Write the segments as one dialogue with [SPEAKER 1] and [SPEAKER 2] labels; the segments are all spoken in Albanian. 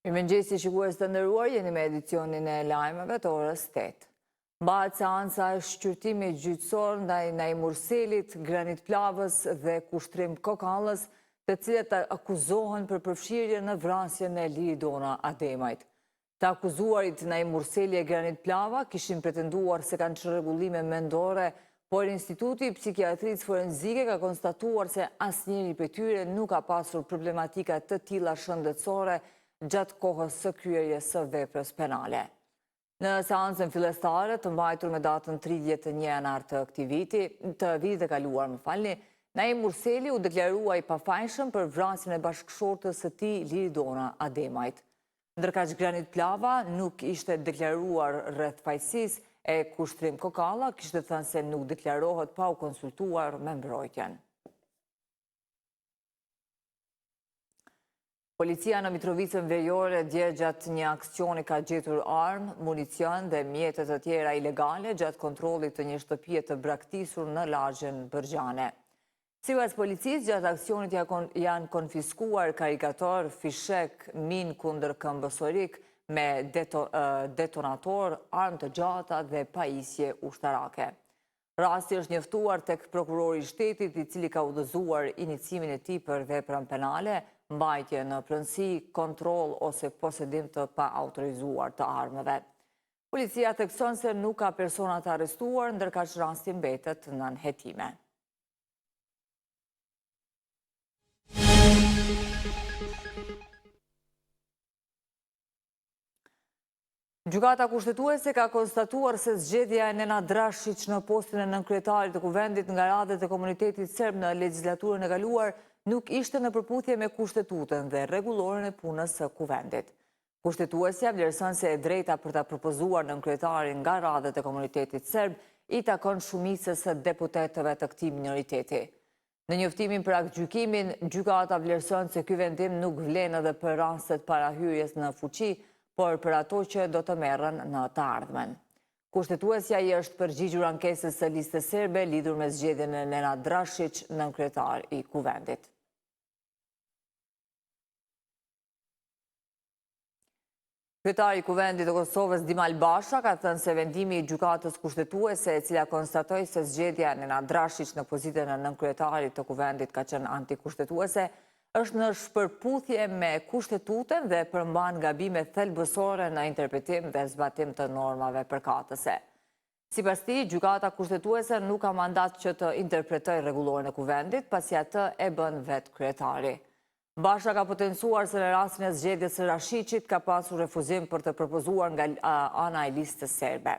[SPEAKER 1] Mirëmëngjesi shikues të nderuar, jeni me edicionin e lajmeve të orës 8. Mbahet seanca e shqyrtimit gjyqësor ndaj Naim Murselit, Granit Plavës dhe Kushtrim Kokallës, të cilët akuzohen për përfshirje në vrasjen e Liridona Ademajt. Të akuzuarit Naim Murseli e Granit Plava kishin pretenduar se kanë çrregullime mendore, por Instituti i Psikiatrisë Forenzike ka konstatuar se asnjëri prej tyre nuk ka pasur problematika të tilla shëndetësore gjatë kohës së kryerjes së veprës penale. Në seancën fillestare të mbajtur me datën 31 janar të vitit e kaluar, Naim Murseli u deklarua i pafajshëm për vrasjen e bashkëshortës së tij Liridona Ademajt. Ndërkaq Granit Plava nuk ishte deklaruar rreth fajësisë e Kushtrim Kokalla, kishte thënë se nuk deklarohet pa u konsultuar me mbrojtjen. Policia në Mitrovicën Veriore dje gjatë një aksioni ka gjetur armë, municion dhe mjete të tjera ilegale gjatë kontrollit të një shtëpie të braktisur në lagjen Bërgjane. Sipas policisë, gjatë aksionit janë konfiskuar karikator, fishek, min kundër këmbësorik me detonator, armë të gjata dhe pajisje ushtarake. Rasti është njoftuar tek prokurori i shtetit, i cili ka udhëzuar inicimin e tij për veprën penale, mbajtje në pronësi, kontroll ose posedim të pa autorizuar të armëve. Policia thekson se nuk ka persona të arrestuar, ndërkaq rasti mbetet në anhetime. Gjykata kushtetuese ka konstatuar se zgjedhja e Nena Drashić në postin e nënkryetarit të kuvendit nga radhët e komunitetit serb në legjislaturën e kaluar nuk ishte në përputhje me kushtetutën dhe rregulloren e punës së kuvendit. Kushtetuesja vlerëson se e drejta për ta propozuar nënkryetarin nga radhët e komunitetit serb i takon shumicës së deputetëve të këtij minoriteti. Në njoftimin për aktgjykimin, gjykata vlerëson se ky vendim nuk vlen edhe për rastet parahyrjes në fuqi, por për ato që do të merren në të ardhmen. Kushtetuesja i është përgjigjur ankesës së listës serbe lidhur me zgjedhjen e Nena Drashić nënkryetar i kuvendit. Kryetari i kuvendit të Kosovës Dimal Basha ka thënë se vendimi i gjykatës kushtetuese, e cila konstatoi se zgjedhja e Nena Drashić në pozitën e nënkryetarit të kuvendit ka qenë antikushtetuese, është në shpërputhje me kushtetutën dhe përmban gabime thelbësore në interpretim dhe zbatim të normave përkatëse. Sipas tij, gjykata kushtetuese nuk ka mandat që të interpretojë rregulloren e kuvendit, pasi atë e bën vetë kryetari. Basha ka potencuar se në rastin e zgjedhjes së Rashiçit ka pasur refuzim për të propozuar nga ana e listës serbe.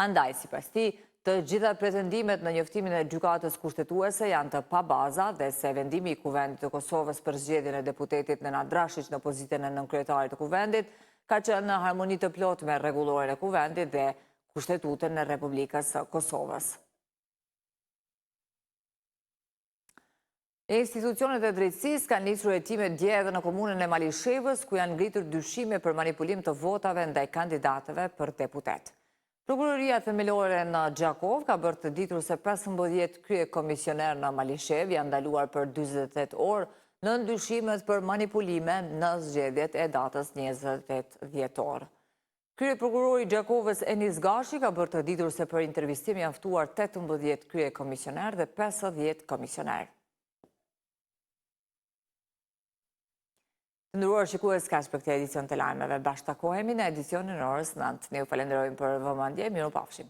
[SPEAKER 1] Andaj, sipas tij, të gjitha pretendimet në njoftimin e gjykatës kushtetuese janë të pabaza dhe se vendimi i kuvendit të Kosovës për zgjedhjen e deputetit Nena Drashić në pozitën e nënkryetarit të kuvendit ka qenë në harmoni të plotë me rregulloren e kuvendit dhe Kushtetutën e Republikës së Kosovës. Institucionet e drejtësisë kanë nisur hetime dje edhe në komunën e Malishevës, ku janë ngritur dyshime për manipulim të votave ndaj kandidatëve për deputet. Prokuroria themelore në Gjakov ka bërë të ditur se 15 kryekomisioner në Malishev janë ndaluar për 48 orë në ndyshimet për manipulime në zgjedhjet e datës 28 dhjetor. Kryeprokurori i Gjakovës Enis Gashi ka bërë të ditur se për intervistim janë ftuar 18 kryekomisioner dhe 50 komisioner. Të nderuar shikues, kaq për këtë edicion të lajmeve. Bashkë takohemi në edicionin e orës 9. Ne ju falenderojmë për vëmendje. Mirupafshim.